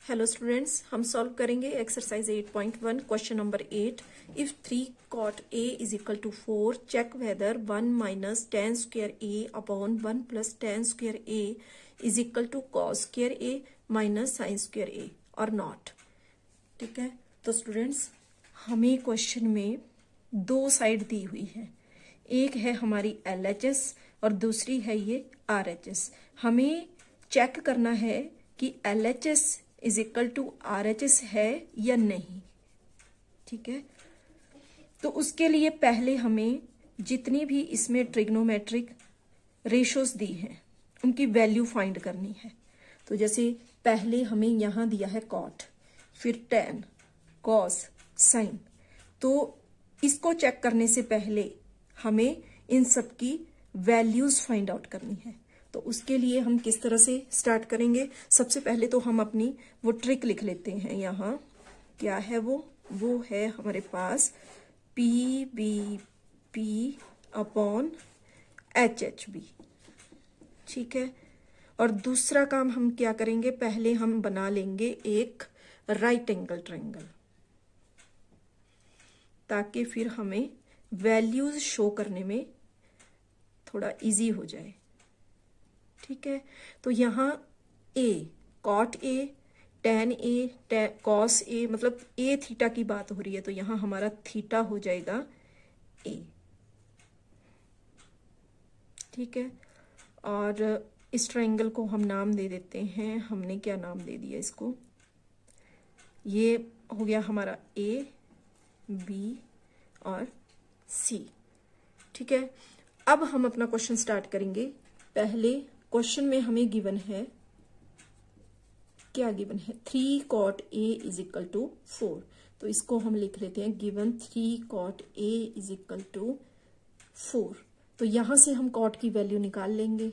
Hello students, हम solve करेंगे exercise 8.1 question number 8। If 3 cot a is equal to 4, check whether 1 minus tan square a upon 1 plus tan square a is equal to cos square a minus sin square a और not. ठीक है, तो students हमें question में दो side दी हुई है, एक है हमारी LHS और दूसरी है ये RHS। हमें चेक करना है कि LHS is equal to RHS है या नहीं। ठीक है, तो उसके लिए पहले हमें जितनी भी इसमें ट्रिग्नोमेट्रिक रेशोज दी हैं उनकी वैल्यू फाइंड करनी है। तो जैसे पहले हमें यहां दिया है कॉट, फिर tan, cos, sin, तो इसको चेक करने से पहले हमें इन सब की वैल्यूज फाइंड आउट करनी है। तो उसके लिए हम किस तरह से स्टार्ट करेंगे? सबसे पहले तो हम अपनी वो ट्रिक लिख लेते हैं। यहाँ क्या है वो है हमारे पास PBP अपॉन HHB। ठीक है, और दूसरा काम हम क्या करेंगे, पहले हम बना लेंगे एक राइट एंगल ट्रायंगल ताकि फिर हमें वैल्यूज शो करने में थोड़ा इजी हो जाए। ठीक है, तो यहाँ A cot A, tan A, cos A, मतलब A थीटा की बात हो रही है, तो यहाँ हमारा थीटा हो जाएगा A। ठीक है, और इस ट्रायंगल को हम नाम दे देते हैं, हमने क्या नाम दे दिया इसको, ये हो गया हमारा A, B और C। ठीक है, अब हम अपना क्वेश्चन स्टार्ट करेंगे। पहले क्वेश्चन में हमें गिवन है, क्या गिवन है, 3 cot A is equal to 4। तो इसको हम लिख लेते हैं given 3 cot A is equal to 4। तो यहां से हम cot की वैल्यू निकाल लेंगे।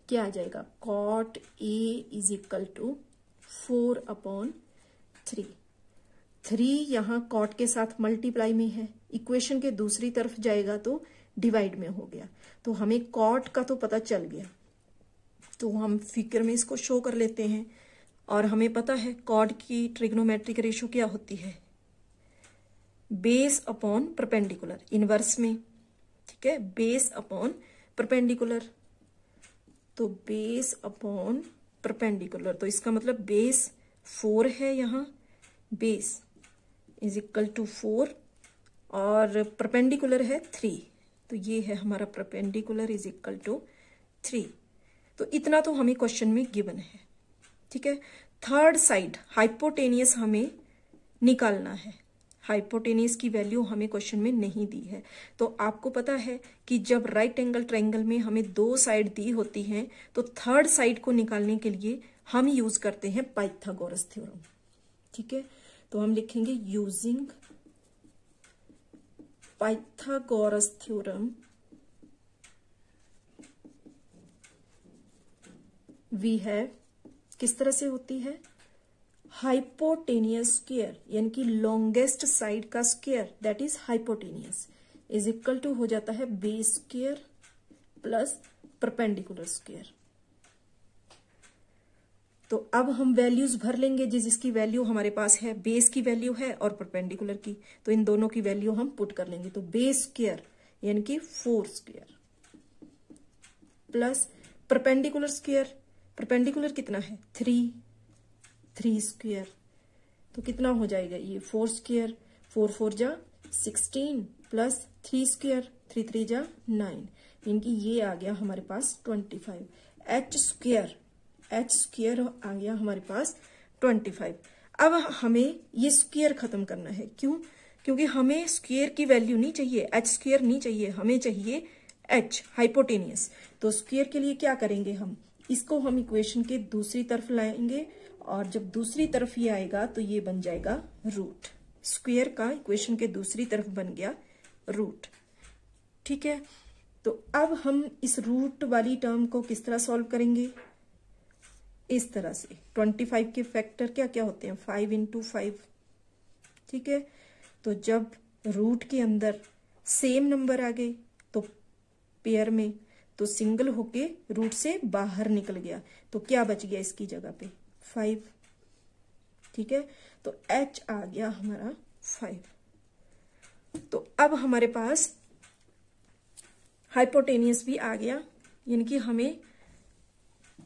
क्या आ जाएगा, cot A is equal to 4 upon 3। 3 यहाँ cot के साथ मल्टीप्लाई में है, इक्वेशन के दूसरी तरफ जाएगा तो डिवाइड में हो गया। तो हमें cot का तो पता चल गया, तो हम फिगर में इसको शो कर लेते हैं। और हमें पता है कॉट की ट्रिग्नोमेट्रिक रेशो क्या होती है, बेस अपॉन परपेंडिकुलर, इनवर्स में। ठीक है, बेस अपॉन परपेंडिकुलर, तो बेस अपॉन परपेंडिकुलर, तो इसका मतलब बेस 4 है, यहाँ बेस इज इक्वल टू 4 और परपेंडिकुलर है 3, तो ये है हमारा परपेंडिकुलर इज इक्वल टू 3। तो इतना तो हमें क्वेश्चन में गिवन है। ठीक है, थर्ड साइड हाइपोटेनियस हमें निकालना है। हाइपोटेनियस की वैल्यू हमें क्वेश्चन में नहीं दी है। तो आपको पता है कि जब राइट एंगल ट्रायंगल में हमें दो साइड दी होती हैं तो थर्ड साइड को निकालने के लिए हम यूज करते हैं पाइथागोरस थ्योरम। ठीक है, तो हम लिखेंगे using Pythagoras theorem we have, किस तरह से होती है, हाइपोटेनियस स्क्वायर यानी कि लॉन्गेस्ट साइड का square that is hypotenuse is equal to हो जाता है base square plus perpendicular square. तो अब हम वैल्यूज भर लेंगे जिसकी वैल्यू हमारे पास है, बेस की वैल्यू है और परपेंडिकुलर की, तो इन दोनों की वैल्यू हम पुट कर लेंगे। तो बेस स्क्वायर यानी कि 4 square plus perpendicular square, perpendicular कितना है 3 स्क्वायर, तो कितना हो जाएगा ये 4 स्क्वायर, 4 4 जा 16 प्लस 3 स्क्वायर, 3 3 जा 9, यानी कि ये आ गया हमारे पास 25। h स्क्वायर आ गया हमारे पास 25। अब हमें ये स्क्वायर खत्म करना है, क्यों? क्योंकि हमें स्क्वायर की वैल्यू नहीं चाहिए, h स्क्वायर नहीं चाहिए, हमें चाहिए h हाइपोटेनियस। तो स्क्वायर के लिए क्या करेंगे, हम इसको हम इक्वेशन के दूसरी तरफ लाएंगे और जब दूसरी तरफ ये आएगा तो ये बन जाएगा रूट। स्क्वायर का इक्वेशन के दूसरी तरफ बन गया रूट। ठीक है, तो अब हम इस रूट वाली टर्म को किस तरह सॉल्व करेंगे, इस तरह से। 25 के फैक्टर क्या क्या होते हैं, 5 × 5। ठीक है, तो जब रूट के अंदर सेम नंबर आ गए तो पेयर में, तो सिंगल होके रूट से बाहर निकल गया, तो क्या बच गया इसकी जगह पे 5। ठीक है, तो h आ गया हमारा 5। तो अब हमारे पास हाइपोटेनियस भी आ गया, यानी कि हमें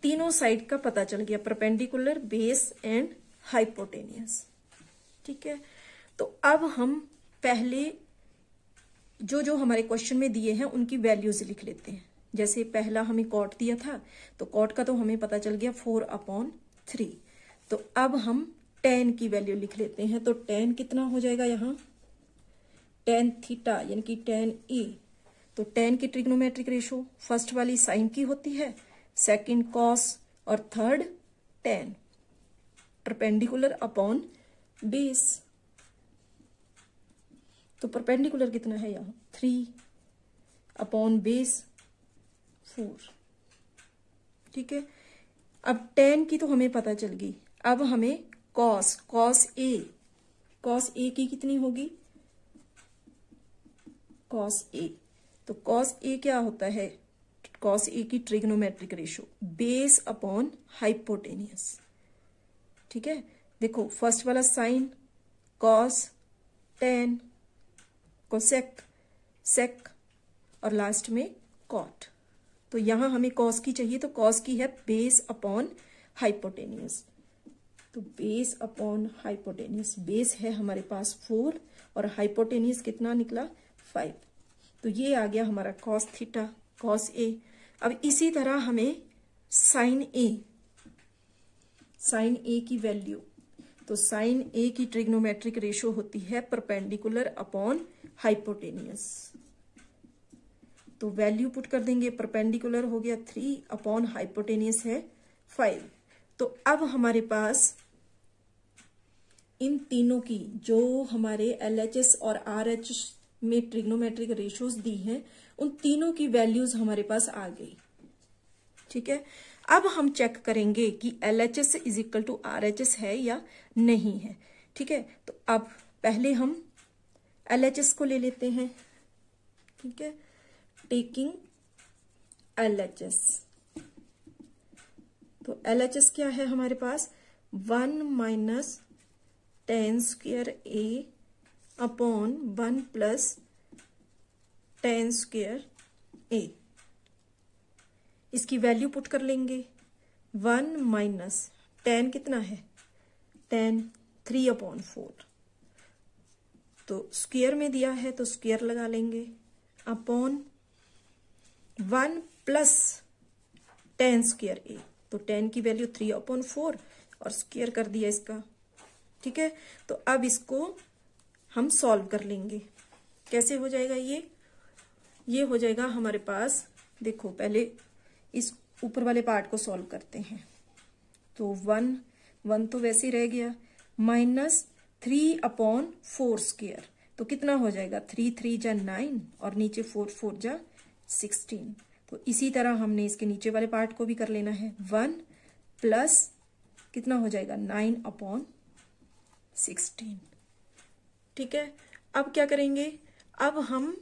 तीनों साइड का पता चल गया, परपेंडिकुलर, बेस एंड हाइपोटेनियस। ठीक है, तो अब हम पहले जो जो हमारे क्वेश्चन में दिए हैं उनकी वैल्यूज लिख लेते हैं। जैसे पहला हमें कॉट दिया था, तो कॉट का तो हमें पता चल गया 4/3। तो अब हम tan की वैल्यू लिख लेते हैं। तो tan कितना हो जाएगा यहाँ, tan थीटा यानी कि tan A। तो tan की ट्रिग्नोमेट्रिक रेशो फर्स्ट वाली साइन की होती है, सेकंड कॉस और third tan, perpendicular upon base. तो परपेंडिकुलर कितना है यहाँ 3 अपॉन बेस 4। ठीक है, अब tan की तो हमें पता चल गई। अब हमें cos A की कितनी होगी, cos A। तो cos A क्या होता है, cos A की trigonometric ratio base upon hypotenuse. ठीक है, देखो फर्स्ट वाला साइन cos, tan, कोसेक, सेक और लास्ट में cot। तो यहां हमें cos की चाहिए, तो cos की है बेस अपॉन हाइपोटेनियस। तो बेस अपॉन हाइपोटेनियस, बेस है हमारे पास 4 और हाइपोटेनियस कितना निकला 5। तो ये आ गया हमारा cos थीटा, cos A। अब इसी तरह हमें sin A की वैल्यू, तो sin A की ट्रिग्नोमेट्रिक रेशो होती है परपेंडिकुलर अपॉन हाइपोटेनियस। तो वैल्यू पुट कर देंगे, परपेंडिकुलर हो गया 3 अपॉन हाइपोटेनियस है 5। तो अब हमारे पास इन तीनों की जो हमारे LHS और RHS में ट्रिग्नोमेट्रिक रेशोज दी हैं, उन तीनों की वैल्यूज हमारे पास आ गई। ठीक है, अब हम चेक करेंगे कि LHS is equal to RHS है या नहीं है। ठीक है, तो अब पहले हम LHS को ले लेते हैं। ठीक है, टेकिंग LHS। तो LHS क्या है हमारे पास, 1 minus tan square A upon 1 plus tan square A। इसकी वैल्यू पुट कर लेंगे, 1 माइनस tan कितना है, tan 3/4। तो स्क्वायर में दिया है तो स्क्वायर लगा लेंगे, upon 1 plus tan square A। तो tan की वैल्यू 3/4 और स्क्वायर कर दिया इसका। ठीक है, तो अब इसको हम सॉल्व कर लेंगे। कैसे हो जाएगा ये हो जाएगा हमारे पास, देखो पहले इस ऊपर वाले पार्ट को सॉल्व करते हैं। तो 1 तो वैसे ही रह गया, माइनस 3/4 स्क्वायर। तो कितना हो जाएगा, 3 जा 9 और नीचे 4 जा 16। तो इसी तरह हमने इसके नीचे वाले पार्ट को भी कर लेना है। 1 प्लस कितना हो जाएगा 9/16। ठीक है, अब क्या करेंगे, अब हम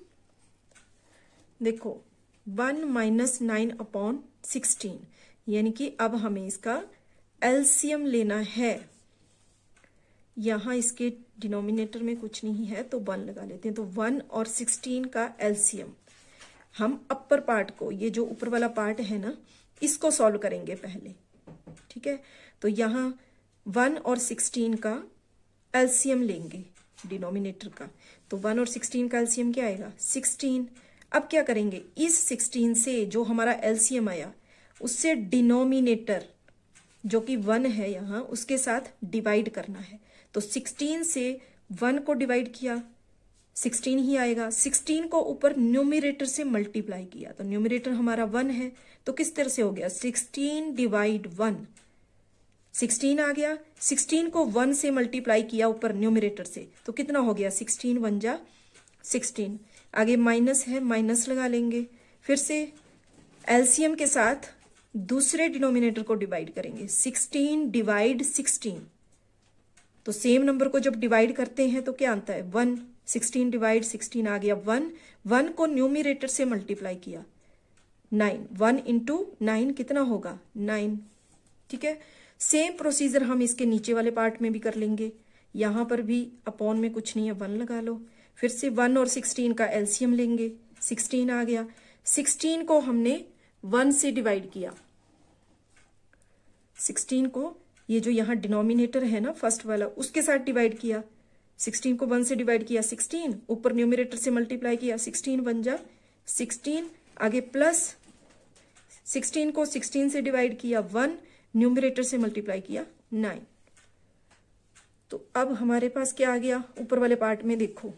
देखो 1 माइनस 9/16 यानी कि अब हमें इसका एलसीएम लेना है। यहां इसके डिनोमिनेटर में कुछ नहीं है तो 1 लगा लेते हैं। तो 1 और 16 का एलसीएम हम अपर पार्ट को, ये जो ऊपर वाला पार्ट है ना, इसको सॉल्व करेंगे पहले। ठीक है, तो यहां 1 और 16 का एलसीएम लेंगे डिनोमिनेटर का। तो 1 और 16 का एलसीएम क्या आएगा 16। अब क्या करेंगे, इस 16 से जो हमारा एलसीएम आया उससे डिनोमिनेटर जो कि 1 है यहाँ, उसके साथ डिवाइड करना है। तो 16 से 1 को डिवाइड किया 16 ही आएगा। 16 को ऊपर न्यूमरेटर से मल्टीप्लाई किया तो न्यूमरेटर हमारा 1 है। तो किस तरह से हो गया, 16 डिवाइड 1, 16 आ गया। 16 को 1 से मल्टीप्लाई किया ऊपर न्यूमरेटर से, तो कितना हो गया 16 1 जा 16। आगे माइनस है, माइनस लगा लेंगे। फिर से एलसीएम के साथ दूसरे डिनोमिनेटर को डिवाइड करेंगे, 16 डिवाइड 16। तो सेम नंबर को जब डिवाइड करते हैं तो क्या आता है 1। 16 डिवाइड 16 आ गया 1। 1 को न्यूमरेटर से मल्टीप्लाई किया 9, 1 इंटू 9 कितना होगा 9। ठीक है, सेम प्रोसीजर हम इसके नीचे वाले पार्ट में भी कर लेंगे। यहां पर भी अपॉन में कुछ नहीं है, 1 लगा लो। फिर से 1 और 16 का एलसीएम लेंगे, 16 आ गया। 16 को हमने 1 से डिवाइड किया, 16 को ये जो यहाँ डिनोमिनेटर है ना फर्स्ट वाला उसके साथ डिवाइड किया। 16 को 1 से डिवाइड किया 16, ऊपर न्यूमरेटर से मल्टीप्लाई किया, 16 बन जा 16, आगे प्लस 16 को 16 से डिवाइड किया 1, न्यूमरेटर से मल्टीप्लाई किया 9। तो अब हमारे पास क्या आ गया, ऊपर वाले पार्ट में देखो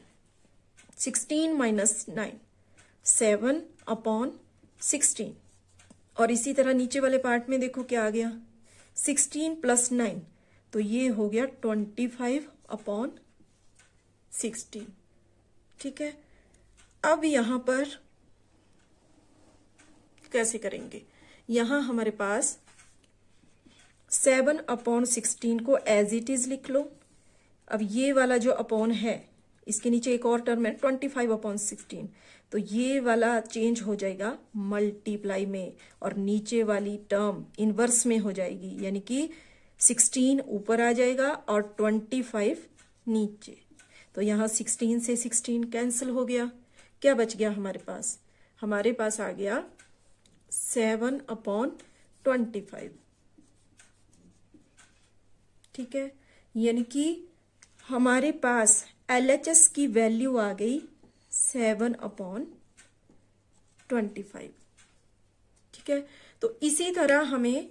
16 माइनस 9, 7 अपॉन 16। और इसी तरह नीचे वाले पार्ट में देखो क्या आ गया, 16 प्लस 9, तो ये हो गया 25 अपॉन 16। ठीक है, अब यहां पर कैसे करेंगे, यहां हमारे पास 7 अपॉन 16 को एज इट इज लिख लो। अब ये वाला जो अपॉन है इसके नीचे एक और टर्म है 25 अपॉन 16, तो ये वाला चेंज हो जाएगा मल्टीप्लाई में और नीचे वाली टर्म इनवर्स में हो जाएगी, यानी कि 16 ऊपर आ जाएगा और 25 नीचे। तो यहां 16 से 16 कैंसिल हो गया, क्या बच गया हमारे पास, हमारे पास आ गया 7 अपॉन 25। ठीक है, यानी कि हमारे पास LHS की वैल्यू आ गई 7 अपॉन 25। ठीक है, तो इसी तरह हमें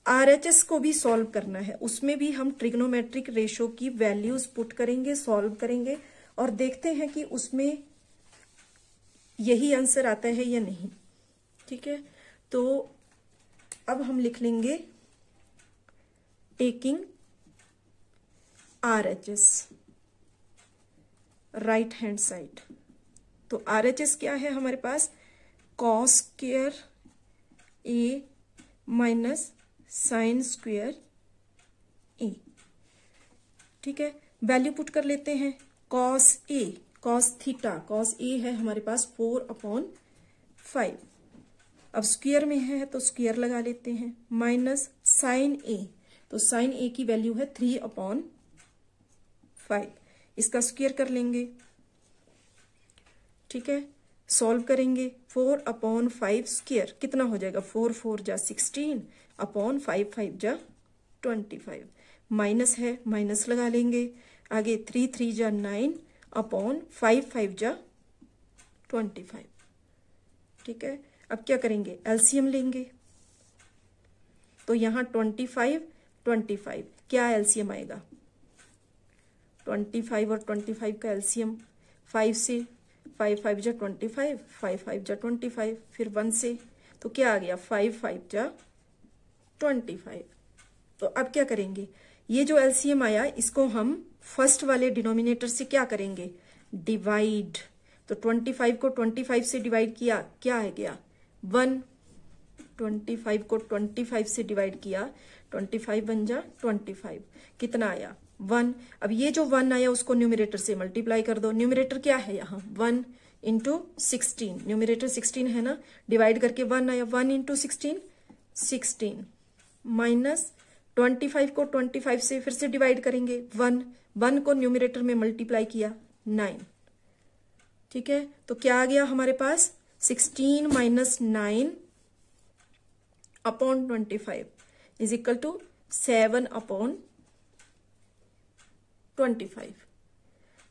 RHS को भी सॉल्व करना है, उसमें भी हम ट्रिग्नोमेट्रिक रेशो की वैल्यूज पुट करेंगे, सॉल्व करेंगे और देखते हैं कि उसमें यही आंसर आता है या नहीं। ठीक है, तो अब हम लिख लेंगे taking RHS right hand side. तो RHS क्या है हमारे पास, cos square A minus sine square A। ठीक है, वैल्यू पुट कर लेते हैं, cos A, cos theta, cos A है हमारे पास 4 अपॉन 5। अब स्क्वायर में है तो स्क्वायर लगा लेते हैं, माइनस साइन A, तो साइन A की वैल्यू है 3 अपॉन 5, इसका स्क्वायर कर लेंगे। ठीक है, सॉल्व करेंगे, 4 अपॉन 5 स्क्वायर कितना हो जाएगा, 4 4 जा 16 अपॉन 5 5 जा 25, माइनस है माइनस लगा लेंगे, आगे 3 3 जा 9 अपॉन 5 5 जा 25। ठीक है, अब क्या करेंगे, एलसीएम लेंगे। तो यहां 25 25 क्या एलसीएम आएगा, 25 और 25 का एलसीएम 5 से, 5 5 जा 25, 5 5 जा 25, फिर 1 से, तो क्या आ गया 5 5 जा 25। तो अब क्या करेंगे, ये जो एलसीएम आया इसको हम फर्स्ट वाले डिनोमिनेटर से क्या करेंगे, डिवाइड। तो 25 को 25 से डिवाइड किया, क्या आ गया 1, 25 को 25 से डिवाइड किया, 25 बन जा 25, कितना आया 1। अब ये जो 1 आया उसको न्यूमरेटर से मल्टीप्लाई कर दो, न्यूमरेटर क्या है यहाँ 1 इंटू 16, न्यूमरेटर 16 है ना, डिवाइड करके 1 आया, 1 इंटू 16 16, माइनस 25 को 25 से फिर से डिवाइड करेंगे, 1 को न्यूमरेटर में मल्टीप्लाई किया 9। ठीक है, तो क्या आ गया हमारे पास 16 minus 9 upon 25 is equal to 7 upon 25।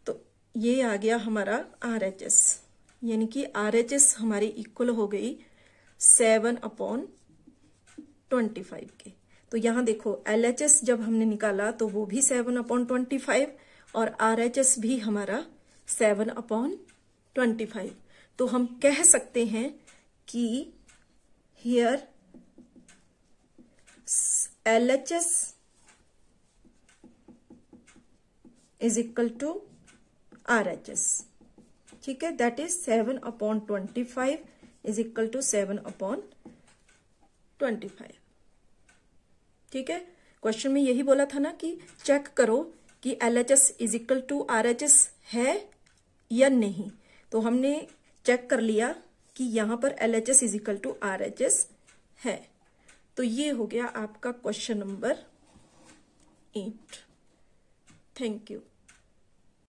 तो ये आ गया हमारा RHS, यानी कि RHS हमारी इक्वल हो गई 7 अपॉन 25 के। तो यहां देखो LHS जब हमने निकाला तो वो भी 7 अपॉन 25 और RHS भी हमारा 7 अपॉन 25। तो हम कह सकते हैं कि here LHS is equal to RHS। ठीक है, that is 7 upon 25 is equal to 7 upon 25। ठीक है, क्वेश्चन में यही बोला था ना कि चेक करो कि LHS is equal to RHS है या नहीं। तो हमने चेक कर लिया कि यहां पर LHS is equal to RHS है। तो ये हो गया आपका क्वेश्चन नंबर 8. Thank you.